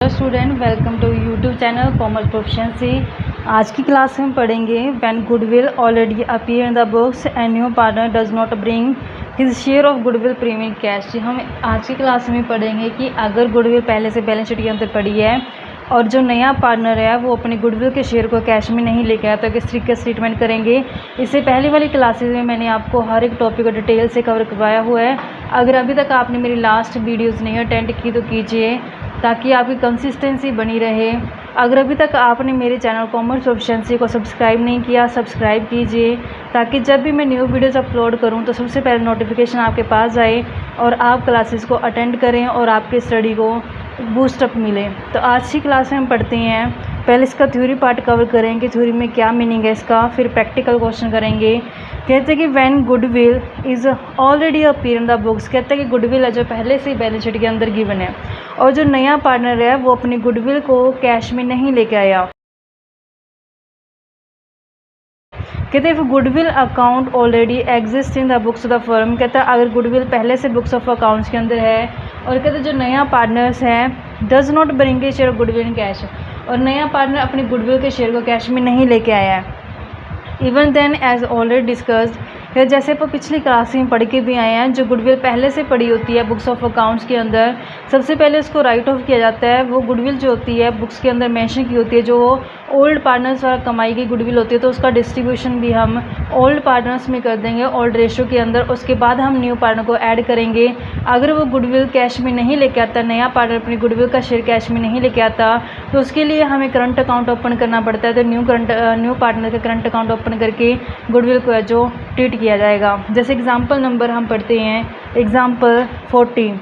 Hello student, welcome to YouTube channel commerce proficiency. आज की class में हम पढ़ेंगे when goodwill already appear in the books and new partner does not bring his share of goodwill premium cash. हम आज की class में पढ़ेंगे कि अगर गुडविल पहले से बैलेंस शीट के अंदर पड़ी है और जो नया पार्टनर है वो अपने गुडविल के शेयर को कैश में नहीं लेके आया तो किस तरीके से ट्रीटमेंट करेंगे। इससे पहले वाली क्लासेस में मैंने आपको हर एक टॉपिक को डिटेल से कवर करवाया हुआ है। अगर अभी तक आपने मेरी लास्ट वीडियोस नहीं अटेंड की तो कीजिए ताकि आपकी कंसिस्टेंसी बनी रहे। अगर अभी तक आपने मेरे चैनल कॉमर्स प्रोफिशिएंसी को सब्सक्राइब नहीं किया, सब्सक्राइब कीजिए ताकि जब भी मैं न्यू वीडियोस अपलोड करूं तो सबसे पहले नोटिफिकेशन आपके पास आए और आप क्लासेस को अटेंड करें और आपके स्टडी को बूस्टअप मिले। तो आज की क्लास में हम पढ़ते हैं, पहले इसका थ्योरी पार्ट कवर करेंगे, थ्योरी में क्या मीनिंग है इसका, फिर प्रैक्टिकल क्वेश्चन करेंगे। कहते हैं कि when goodwill is already appear in the books, कहते हैं कि गुडविल है जो पहले से ही बैलेंस शीट के अंदर गिवन है और जो नया पार्टनर है वो अपनी गुडविल को कैश में नहीं लेके आया। कहते हैं goodwill account already exist in the books of the firm, कहता है अगर गुडविल पहले से बुक्स ऑफ अकाउंट्स के अंदर है और कहते हैं जो नया पार्टनर्स हैं does not bring a share of goodwill in cash, और नया पार्टनर अपने गुडविल के शेयर को कैश में नहीं लेके आया है। Even then as already discussed, फिर जैसे पर पिछली क्लास में पढ़ के भी आए हैं, जो गुडविल पहले से पड़ी होती है बुक्स ऑफ अकाउंट्स के अंदर सबसे पहले उसको राइट ऑफ किया जाता है। वो गुडविल जो होती है बुक्स के अंदर मेंशन की होती है, जो ओल्ड पार्टनर्स द्वारा कमाई गई गुडविल होती है, तो उसका डिस्ट्रीब्यूशन भी हम ओल्ड पार्टनर्स में कर देंगे ओल्ड रेशो के अंदर। उसके बाद हम न्यू पार्टनर को ऐड करेंगे। अगर वो गुडविल कैश में नहीं लेके आता, नया पार्टनर अपनी गुडविल का शेयर कैश में नहीं लेके आता, तो उसके लिए हमें करंट अकाउंट ओपन करना पड़ता है। तो न्यू पार्टनर का करंट अकाउंट ओपन करके गुडविल को जो ट्रीट किया जाएगा। जैसे एग्जाम्पल नंबर हम पढ़ते हैं, example 40।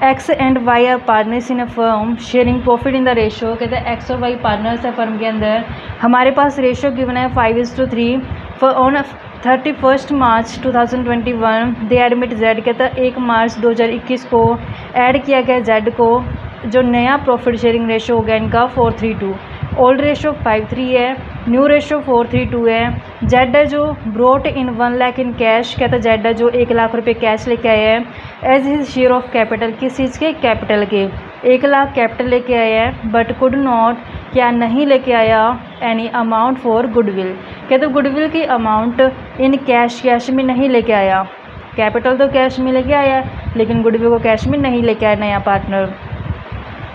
X and Y are partners in a firm sharing profit in the ratio, कहते हैं एक्स और वाई पार्टनर्स है फर्म के अंदर। हमारे पास रेशो गिवन है 5:3। For on 31 March 2021 they admit Z, कहता है 1 मार्च 2021 को ऐड किया गया जेड को। जो नया प्रॉफिट शेयरिंग रेशो हो गया इनका 4:3:2। ओल्ड रेशो 5:3 है, न्यू रेशो 4:3:2 है। जेड है जो brought in 1 lakh in cash, कहता है जेड है जो 1 लाख रुपये कैश लेके आया है। As his share of capital, किस चीज़ के, कैपिटल के 1 लाख कैपिटल लेके आया है। बट कुड नॉट, क्या नहीं लेके आया, एनी अमाउंट फॉर गुडविल, कहते हैं गुडविल की अमाउंट इन कैश, कैश में नहीं लेके आया। कैपिटल तो कैश में लेके आया लेकिन गुडविल को कैश में नहीं लेके आया नया partner.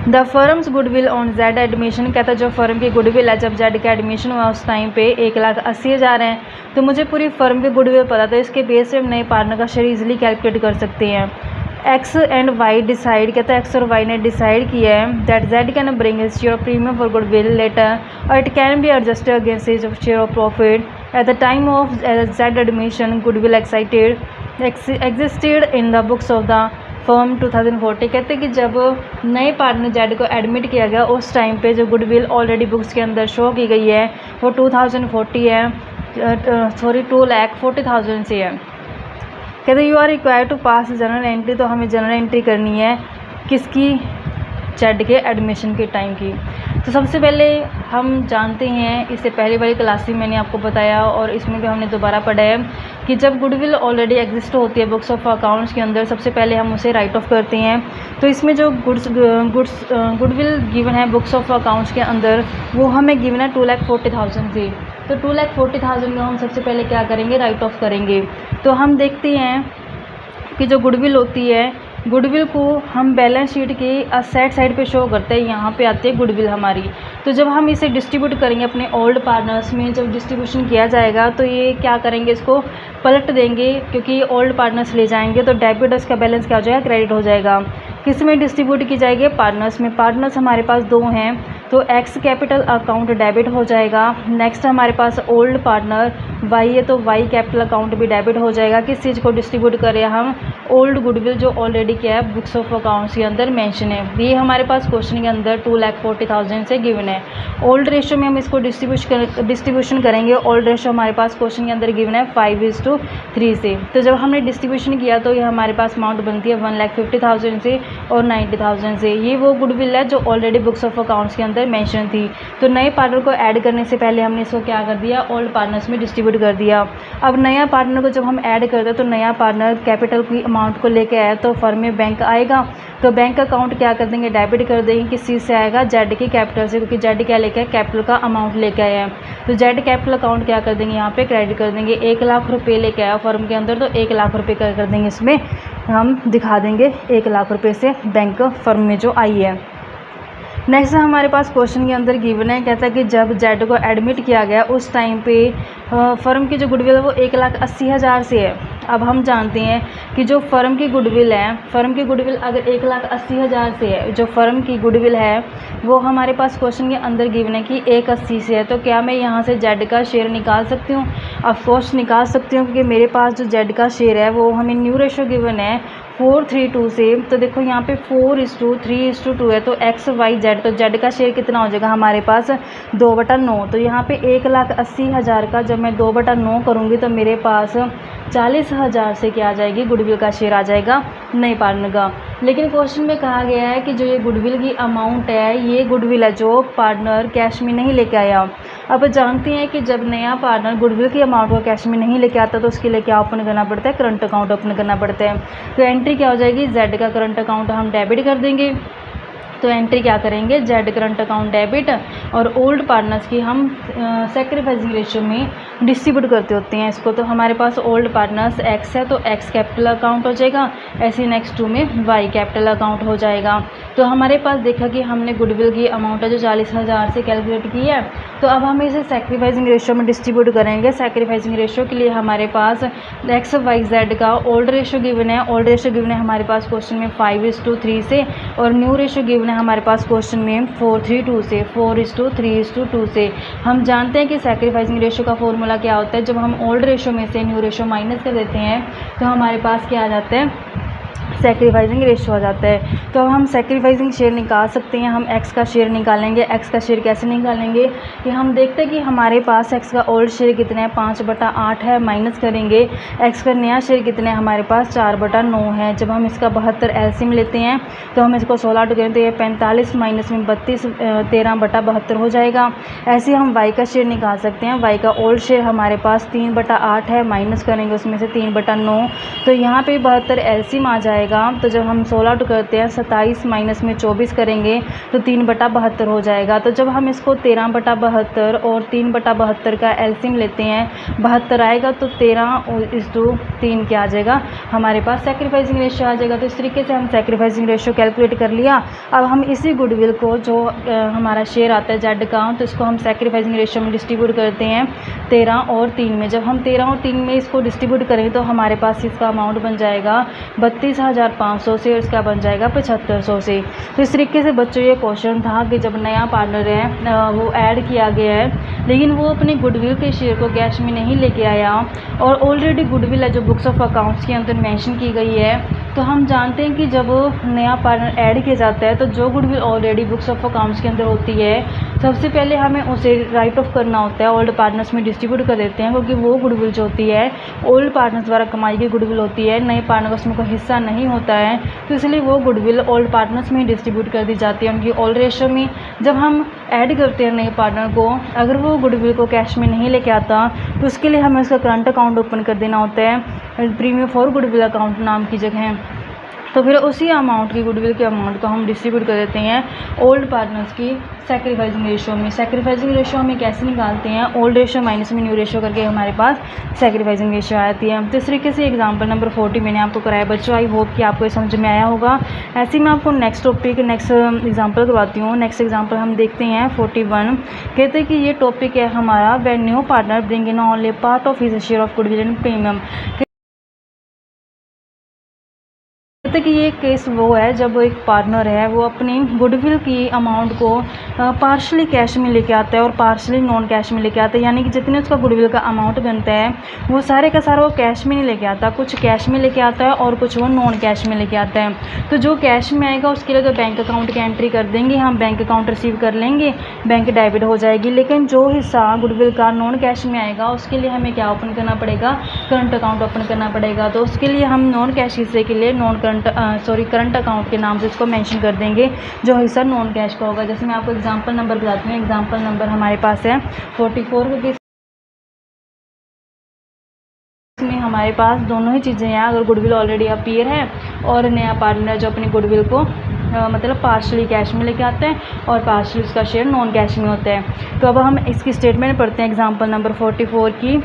The firms goodwill on Z admission, कहता है जो फर्म की गुडविल है जब जेड का एडमिशन हुआ उस टाइम पे 1,80,000 है। तो मुझे पूरी फर्म की गुडविल पता था, इसके बेस से हम नए पार्टनर का शेयर इजीली कैलकुलेट कर सकते हैं। एक्स एंड वाई डिसाइड, कहता है एक्स और वाई ने डिसाइड किया है that Z can bring his share of premium for goodwill later और it can be adjusted against his share of profit at the time of Z admission. Goodwill existed in the books of the firm 2040, कहते हैं कि जब नए partner Z को admit किया गया उस टाइम पे जो गुडविल ऑलरेडी बुक्स के अंदर शो की गई है वो 2040 है, 2,40,000 से है। कहते you are required to pass general entry, तो हमें जनरल एंट्री करनी है किसकी, जेड के एडमिशन के टाइम की। तो सबसे पहले हम जानते हैं, इससे पहले वाली क्लास में मैंने आपको बताया और इसमें भी हमने दोबारा पढ़ा है कि जब गुडविल ऑलरेडी एग्जिस्ट होती है बुक्स ऑफ अकाउंट्स के अंदर सबसे पहले हम उसे राइट ऑफ करते हैं। तो इसमें जो गुडविल गिवन है बुक्स ऑफ अकाउंट्स के अंदर वो हमें गिवन है 2,40,000 से। तो 2,40,000 को हम सबसे पहले क्या करेंगे, राइट ऑफ करेंगे। तो हम देखते हैं कि जो गुडविल होती है, गुडविल को हम बैलेंस शीट के असेट साइड पे शो करते हैं, यहाँ पे आती है गुडविल हमारी। तो जब हम इसे डिस्ट्रीब्यूट करेंगे अपने ओल्ड पार्टनर्स में, जब डिस्ट्रीब्यूशन किया जाएगा तो ये क्या करेंगे, इसको पलट देंगे क्योंकि ये ओल्ड पार्टनर्स ले जाएंगे तो डेबिट उसका बैलेंस क्या हो जाएगा, क्रेडिट हो जाएगा। किस में डिस्ट्रीब्यूट की जाएगी, पार्टनर्स में। पार्टनर्स हमारे पास 2 हैं तो एक्स कैपिटल अकाउंट डेबिट हो जाएगा। नेक्स्ट हमारे पास ओल्ड पार्टनर वाई है तो वाई कैपिटल अकाउंट भी डेबिट हो जाएगा। किस चीज़ को डिस्ट्रीब्यूट करें हम, ओल्ड गुडविल जो ऑलरेडी क्या है बुक्स ऑफ अकाउंट्स के अंदर मेंशन है। ये हमारे पास क्वेश्चन के अंदर 2,40,000 से गिवन है। ओल्ड रेशो में हम इसको डिस्ट्रीब्यूशन करेंगे। ओल्ड रेशो हमारे पास क्वेश्चन के अंदर गिवन है 5:3 से। तो जब हमने डिस्ट्रीब्यूशन किया तो ये हमारे पास अमाउंट बनती है 1,50,000 से और 90,000 से। ये वो गुडविल है जो ऑलरेडी बुक्स ऑफ अकाउंट्स के अंदर अंदर मेंशन थी। तो नए पार्टनर को ऐड करने से पहले हमने इसको क्या कर दिया, ओल्ड पार्टनर्स में डिस्ट्रीब्यूट कर दिया। अब नया पार्टनर को जब हम ऐड करते हैं तो नया पार्टनर कैपिटल की अमाउंट को लेके आया तो फर्म में बैंक आएगा, तो बैंक अकाउंट क्या कर देंगे, डेबिट कर देंगे। किस चीज़ से आएगा, जेड की कैपिटल से, क्योंकि जेड क्या लेके आया, कैपिटल का अमाउंट लेके आया है। तो जेड कैपिटल अकाउंट क्या कर देंगे, यहाँ पे क्रेडिट कर देंगे। 1 लाख रुपये लेके आया फर्म के अंदर, तो 1 लाख रुपये कर देंगे, इसमें हम दिखा देंगे 1 लाख रुपये से बैंक फर्म में जो आई है। नेक्स्ट हमारे पास क्वेश्चन के अंदर गिवन है, कहता है कि जब जेड को एडमिट किया गया उस टाइम पे फर्म की जो गुडविल है वो 1,80,000 से है। अब हम जानते हैं कि जो फर्म की गुडविल है, फर्म की गुडविल अगर 1,80,000 से है, जो फर्म की गुडविल है वो हमारे पास क्वेश्चन के अंदर गिवन है कि 1,80 से है, तो क्या मैं यहाँ से जेड का शेयर निकाल सकती हूँ? ऑफकोर्स निकाल सकती हूँ, क्योंकि मेरे पास जो जेड का शेयर है वो हमें न्यू रेशो गिवन है 4:3:2 से। तो देखो यहाँ पे 4:3:2 है, तो एक्स वाई जेड, तो जेड का शेयर कितना हो जाएगा हमारे पास 2/9। तो यहाँ पे 1,80,000 का जब मैं 2/9 करूँगी तो मेरे पास 40,000 से क्या आ जाएगी, गुडविल का शेयर आ जाएगा नए पार्टनर का। लेकिन क्वेश्चन में कहा गया है कि जो ये गुडविल की अमाउंट है, ये गुडविल है जो पार्टनर कैश में नहीं लेके आया। अब जानते हैं कि जब नया पार्टनर गुडविल की अमाउंट को कैश में नहीं लेके आता तो उसके लिए क्या ओपन करना पड़ता है, करंट अकाउंट ओपन करना पड़ता है। तो एंट्री क्या हो जाएगी, जेड का करंट अकाउंट हम डेबिट कर देंगे। तो एंट्री क्या करेंगे, जेड करंट अकाउंट डेबिट, और ओल्ड पार्टनर्स की हम सैक्रिफाइसिंग रेशियो में डिस्ट्रीब्यूट करते होते हैं इसको। तो हमारे पास ओल्ड पार्टनर्स एक्स है तो एक्स कैपिटल अकाउंट हो जाएगा, ऐसे नेक्स्ट 2 में वाई कैपिटल अकाउंट हो जाएगा। तो हमारे पास देखा कि हमने गुडविल की अमाउंट है जो 40,000 से कैलकुलेट की है, तो अब हम इसे सैक्रिफाइसिंग रेशियो में डिस्ट्रीब्यूट करेंगे। सैक्रिफाइसिंग रेशियो के लिए हमारे पास एक्स वाई जेड का ओल्ड रेशियो गिवन है, ओल्ड रेशियो गिवन है हमारे पास क्वेश्चन में 5:3 से, और न्यू रेशियो गिवन है हमारे पास क्वेश्चन में 4:3:2 से, 4:3:2 से। हम जानते हैं कि सैक्रिफाइसिंग रेशियो का फॉर्मूला क्या होता है, जब हम ओल्ड रेशियो में से न्यू रेशियो माइनस कर देते हैं तो हमारे पास क्या आ जाता है, सैक्रिफाइसिंग रेशियो आ जाता है। तो अब हम सैक्रिफाइसिंग शेयर निकाल सकते हैं। हम एक्स का शेयर निकालेंगे। एक्स का शेयर कैसे निकालेंगे, कि हम देखते हैं कि हमारे पास एक्स का ओल्ड शेयर कितना है, 5/8 है, माइनस करेंगे एक्स का नया शेयर कितना है हमारे पास 4/9 है। जब हम इसका 72 एलसीएम लेते हैं तो हम इसको 16 करें तो ये 45 माइनस में 32 13/72 हो जाएगा। ऐसे हम वाई का शेयर निकाल सकते हैं। वाई का ओल्ड शेयर हमारे पास 3/8 है, माइनस करेंगे उसमें से 3/9, तो यहाँ पे 72 एलसीएम आ जाएगा। तो जब हम 16 करते हैं 27 माइनस में 24 करेंगे तो 3/72 हो जाएगा। तो जब हम इसको 13/72 और 3/72 का एलसीएम लेते हैं, 72 आएगा तो 13:3 क्या आ जाएगा हमारे पास सैक्रिफाइसिंग रेशियो आ जाएगा। तो इस तरीके से हम सैक्रिफाइसिंग रेशियो कैलकुलेट कर लिया। अब हम इसी गुडविल को जो हमारा शेयर आता है जेड का, तो इसको हम सैक्रिफाइसिंग रेशियो में डिस्ट्रीब्यूट करते हैं 13 और 3 में। जब हम 13 और 3 में इसको डिस्ट्रीब्यूट करें तो हमारे पास इसका अमाउंट बन जाएगा 32,500 से, और इसका बन जाएगा 7500 से। तो इस तरीके से बच्चों ये क्वेश्चन था कि जब नया पार्टनर है वो ऐड किया गया है लेकिन वो अपने गुडविल के शेयर को कैश में नहीं लेके आया, और ऑलरेडी गुडविल है जो बुक्स ऑफ अकाउंट्स के अंदर मेंशन की गई है। तो हम जानते हैं कि जब नया पार्टनर ऐड किया जाता है तो जो goodwill already books of accounts के अंदर होती है, सबसे पहले हमें उसे राइट ऑफ करना होता है, ओल्ड पार्टनर्स में डिस्ट्रीब्यूट कर देते हैं, क्योंकि वो गुडविल जो होती है ओल्ड पार्टनर्स द्वारा कमाई की गुडविल होती है, नए पार्टनर का उसमें कोई हिस्सा नहीं होता है। तो इसलिए वो गुडविल ओल्ड पार्टनर्स में डिस्ट्रीब्यूट कर दी जाती है उनकी ओल्ड रेशियो में। जब हम ऐड करते हैं नए पार्टनर को, अगर वो गुडविल को कैश में नहीं लेके आता तो उसके लिए हमें उसका करंट अकाउंट ओपन कर देना होता है, प्रीमियम फॉर गुडविल अकाउंट नाम की जगह। तो फिर उसी अमाउंट की गुडविल के अमाउंट को हम डिस्ट्रीब्यूट कर देते हैं ओल्ड पार्टनर्स की सैक्रिफाइसिंग रेशियो में। सैक्रिफाइसिंग रेशियो हमें कैसे निकालते हैं, ओल्ड रेशियो माइनस में न्यू रेशियो करके हमारे पास सैक्रिफाइसिंग रेशियो आती है। तो इस तरीके से एग्जांपल नंबर 40 मैंने आपको कराया बच्चों। आई होप कि आपको समझ में आया होगा। ऐसे ही मैं आपको नेक्स्ट टॉपिक नेक्स्ट एग्जाम्पल करवाती हूँ। नेक्स्ट एग्जाम्पल हम देखते हैं 41। कहते हैं कि ये टॉपिक है हमारा when new partner bring in only part of his share of goodwill and premium. कि ये केस वो है जब एक पार्टनर है वो अपनी गुडविल की अमाउंट को पार्शली कैश में लेके आता है और पार्शली नॉन कैश में लेके आता है, यानी कि जितने उसका गुडविल का अमाउंट बनता है वो सारे का सारा वो कैश में नहीं लेके आता, कुछ कैश में लेके आता है और कुछ वो नॉन कैश में लेके आता है। तो जो कैश में आएगा उसके लिए तो बैंक अकाउंट की एंट्री कर देंगे, हम बैंक अकाउंट रिसीव कर लेंगे, बैंक डेबिट हो जाएगी। लेकिन जो हिस्सा गुडविल का नॉन कैश में आएगा उसके लिए हमें क्या ओपन करना पड़ेगा, करंट अकाउंट ओपन करना पड़ेगा। तो उसके लिए हम नॉन कैश हिस्से के लिए नॉन करंट करंट अकाउंट के नाम से इसको मेंशन कर देंगे, जो हिस्सा नॉन कैश का होगा। जैसे मैं आपको एग्जांपल नंबर बताती हूँ। एग्जांपल नंबर हमारे पास है 44 क्योंकि इसमें हमारे पास दोनों ही चीज़ें हैं। अगर गुडविल ऑलरेडी अपीयर है और नया पार्टनर जो अपनी गुडविल को मतलब पार्शली कैश में लेके आता है और पार्शली उसका शेयर नॉन कैश में होता है। तो अब हम इसकी स्टेटमेंट पढ़ते हैं एग्जांपल नंबर 44 की।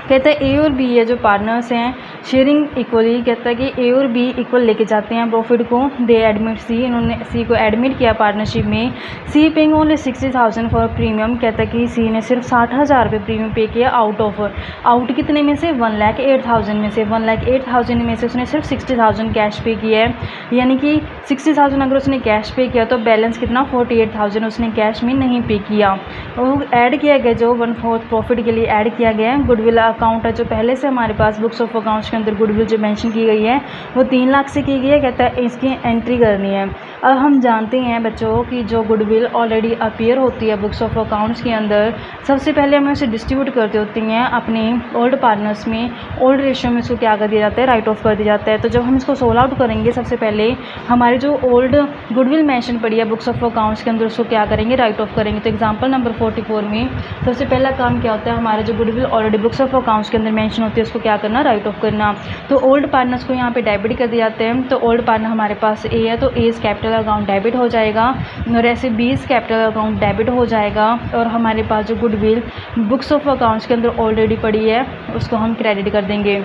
कहता है ए और बी ये जो पार्टनर्स हैं शेयरिंग इक्वली, कहता है कि ए और बी इक्वल लेके जाते हैं प्रॉफिट को। दे एडमिट सी, इन्होंने सी को एडमिट किया पार्टनरशिप में। सी पेइंग ओनली 60,000 फॉर प्रीमियम, कहता है कि सी ने सिर्फ 60,000 रुपये प्रीमियम पे किया आउट कितने में से 1,08,000 में से 1,08,000 में से उसने सिर्फ 60,000 कैश पे किया है। यानी कि 60,000 अगर उसने कैश पे किया तो बैलेंस कितना 48,000 उसने कैश में नहीं पे किया। और ऐड किया गया जो 1/4 प्रॉफिट के लिए ऐड किया गया है गुडविल अकाउंट है जो पहले से हमारे पास बुक्स ऑफ अकाउंट्स के अंदर गुडविल जो मेंशन की गई है वो 3 लाख से की गई है। कहता है इसकी एंट्री करनी है। अब हम जानते हैं बच्चों कि जो गुडविल ऑलरेडी अपीयर होती है बुक्स ऑफ अकाउंट्स के अंदर, सबसे पहले हमें उसे डिस्ट्रीब्यूट करते होती हैं अपने ओल्ड पार्टनर्स में। ओल्ड रेशियो में इसको क्या कर दिया जाता है, राइट ऑफ कर दिया जाता है। तो जब हम इसको सोल आउट करेंगे सबसे पहले हमारे जो ओल्ड गुडविल मेंशन पड़ी है बुक्स ऑफ अकाउंट्स के अंदर उसको क्या करेंगे, राइट ऑफ करेंगे। तो एग्जाम्पल नंबर 44 में सबसे पहला काम क्या होता है, हमारे जो goodwill already books of accounts के अंदर मेंशन होती है उसको क्या करना, राइट ऑफ करना। तो ओल्ड पार्टनर्स को यहाँ पे डेबिट कर दिए जाते हैं। तो ओल्ड पार्टनर हमारे पास ए है तो एज कैपिटल अकाउंट डेबिट हो जाएगा और ऐसे बीज कैपिटल अकाउंट डेबिट हो जाएगा। और हमारे पास जो गुडविल बुक्स ऑफ अकाउंट्स के अंदर ऑलरेडी पड़ी है उसको हम क्रेडिट कर देंगे।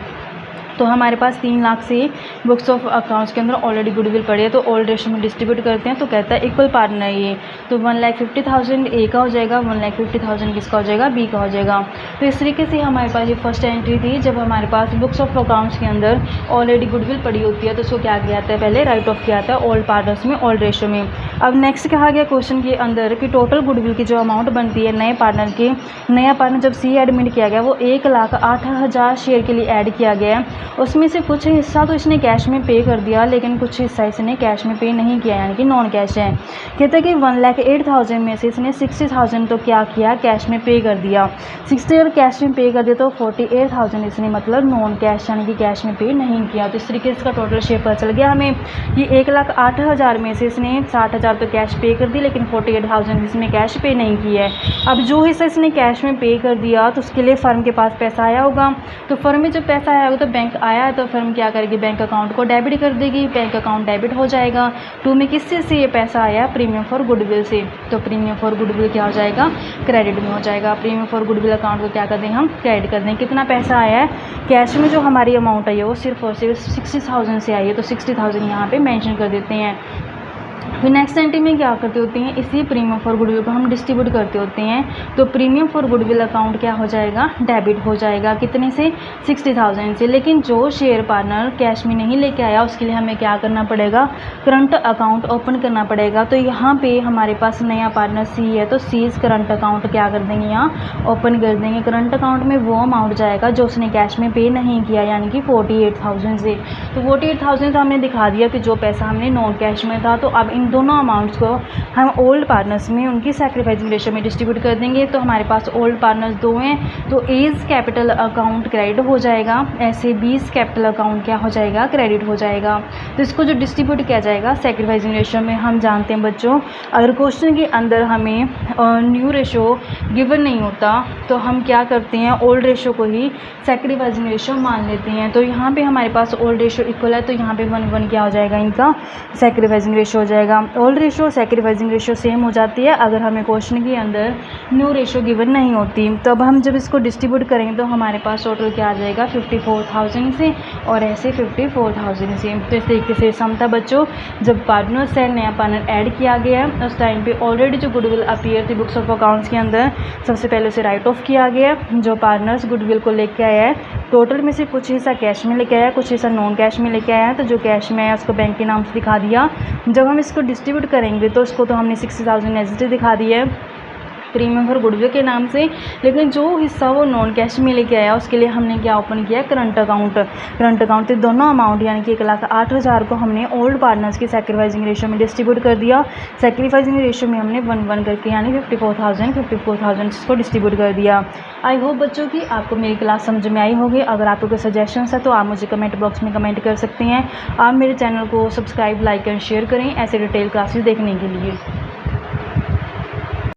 तो हमारे पास 3 लाख से बुक्स ऑफ अकाउंट्स के अंदर ऑलरेडी गुडविल पड़ी है तो ओल्ड रेशियो में डिस्ट्रीब्यूट करते हैं। तो कहता है इक्वल पार्टनर ये, तो 1,50,000 ए का हो जाएगा, 1,50,000 किसका हो जाएगा, बी का हो जाएगा। तो इस तरीके से हमारे पास ये फर्स्ट एंट्री थी। जब हमारे पास बुक्स ऑफ अकाउंट्स के अंदर ऑलरेडी गुडविल पड़ी होती है तो उसको क्या किया जाता है, पहले राइट ऑफ किया जाता है ओल्ड पार्टनर्स में ओल्ड रेशियो में। अब नेक्स्ट कहा गया क्वेश्चन के अंदर कि टोटल गुडविल की जो अमाउंट बनती है नए पार्टनर की, नया पार्टनर जब सी एडमिट किया गया वो 1,08,000 शेयर के लिए ऐड किया गया है। उसमें से कुछ हिस्सा तो इसने कैश में पे कर दिया लेकिन कुछ हिस्सा इसने कैश में पे नहीं किया यानी कि नॉन कैश है। कहता है कि 1,08,000 में से इसने 60,000 तो क्या किया, कैश में पे कर दिया। 60 और कैश में पे कर दिया तो 48,000 इसने मतलब नॉन कैश यानी कि कैश में पे नहीं किया। तो इस तरीके से इसका टोटल शेयर पता चल गया हमें कि 1,08,000 में से इसने 60,000 तो कैश पे कर दी लेकिन 48,000 इसमें कैश पे नहीं किया है। अब जो हिस्सा इसने कैश में पे कर दिया तो उसके लिए फर्म के पास पैसा आया होगा। तो फर्म में जब पैसा आया होगा तो बैंक आया है तो फर्म क्या करेगी, बैंक अकाउंट को डेबिट कर देगी। बैंक अकाउंट डेबिट हो जाएगा। टू में किससे से ये पैसा आया, प्रीमियम फॉर गुडविल से। तो प्रीमियम फॉर गुडविल क्या हो जाएगा, क्रेडिट में हो जाएगा। प्रीमियम फॉर गुडविल अकाउंट को क्या कर देंगे, हम क्रेडिट कर देंगे। कितना पैसा आया है कैश में, जो हमारी अमाउंट आई है वो सिर्फ और सिर्फ 60,000 से आई है तो 60,000 यहाँ पे मेंशन कर देते हैं। फिर नेक्स्ट एंट्री में क्या करते होते हैं, इसी प्रीमियम फॉर गुडविल को हम डिस्ट्रीब्यूट करते होते हैं। तो प्रीमियम फॉर गुडविल अकाउंट क्या हो जाएगा, डेबिट हो जाएगा। कितने से, 60,000 से। लेकिन जो शेयर पार्टनर कैश में नहीं लेके आया उसके लिए हमें क्या करना पड़ेगा, करंट अकाउंट ओपन करना पड़ेगा। तो यहाँ पे हमारे पास नया पार्टनर सी है तो सीज करंट अकाउंट क्या कर देंगे, यहाँ ओपन कर देंगे। करंट अकाउंट में वो अमाउंट जाएगा जो उसने कैश में पे नहीं किया यानी कि 48,000 से। तो 48,000 तो हमने दिखा दिया कि जो पैसा हमने नॉन कैश में था। तो अब इन दोनों अमाउंट्स को हम ओल्ड पार्टनर्स में उनकी सैक्रिफाइसिंग रेशियो में डिस्ट्रीब्यूट कर देंगे। तो हमारे पास ओल्ड पार्टनर्स 2 हैं तो एज कैपिटल अकाउंट क्रेडिट हो जाएगा, ऐसे बीज कैपिटल अकाउंट क्या हो जाएगा, क्रेडिट हो जाएगा। तो इसको जो डिस्ट्रीब्यूट किया जाएगा सैक्रिफाइसिंग रेशियो में, हम जानते हैं बच्चों अगर क्वेश्चन के अंदर हमें न्यू रेशियो गिवन नहीं होता तो हम क्या करते हैं, ओल्ड रेशियो को ही सैक्रिफाइसिंग रेशियो मान लेते हैं। तो यहाँ पे हमारे पास ओल्ड रेशियो इक्वल है तो यहाँ पे 1:1 क्या हो जाएगा, इनका सैक्रिफाइसिंग रेशियो हो जाएगा। Old ratio sacrificing ratio same हो जाती है अगर हमें क्वेश्चन के अंदर न्यू रेशियो गिवन नहीं होती। तो अब हम जब इसको डिस्ट्रीब्यूट करेंगे तो हमारे पास टोटल क्या आ जाएगा, 54,000 से और ऐसे 54,000 से। तो इस तरीके से सम था बच्चों, जब पार्टनर्स है नया पार्टनर ऐड किया गया है उस टाइम पे ऑलरेडी जो गुडविल अपीयर थी बुक्स ऑफ अकाउंट्स के अंदर सबसे पहले उसे राइट ऑफ किया गया। जो पार्टनर्स गुडविल को लेके आया है टोटल में से कुछ हिस्सा कैश में लेके आया, कुछ हिस्सा नॉन कैश में लेके आया है। तो जो कैश में आया उसको बैंक के नाम से दिखा दिया। जब हम इसको डिस्ट्रीब्यूट करेंगे तो उसको तो हमने 60,000 एज दिखा दिया है प्रीमियम फॉर गुडविल के नाम से। लेकिन जो हिस्सा वो नॉन कैश में लेके आया उसके लिए हमने क्या ओपन किया, करंट अकाउंट। करंट अकाउंट से दोनों अमाउंट यानी कि 1,08,000 को हमने ओल्ड पार्टनर्स की सैक्रिफाइसिंग रेशियो में डिस्ट्रीब्यूट कर दिया। सैक्रिफाइसिंग रेशियो में हमने 1:1 करके यानी 54,000 इसको डिस्ट्रीब्यूट कर दिया। आई होप बच्चों की आपको मेरी क्लास समझ में आई होगी। अगर आपको कोई सजेशंस है तो आप मुझे कमेंट बॉक्स में कमेंट कर सकते हैं। आप मेरे चैनल को सब्सक्राइब, लाइक एंड शेयर करें ऐसे डिटेल क्लासेस देखने के लिए।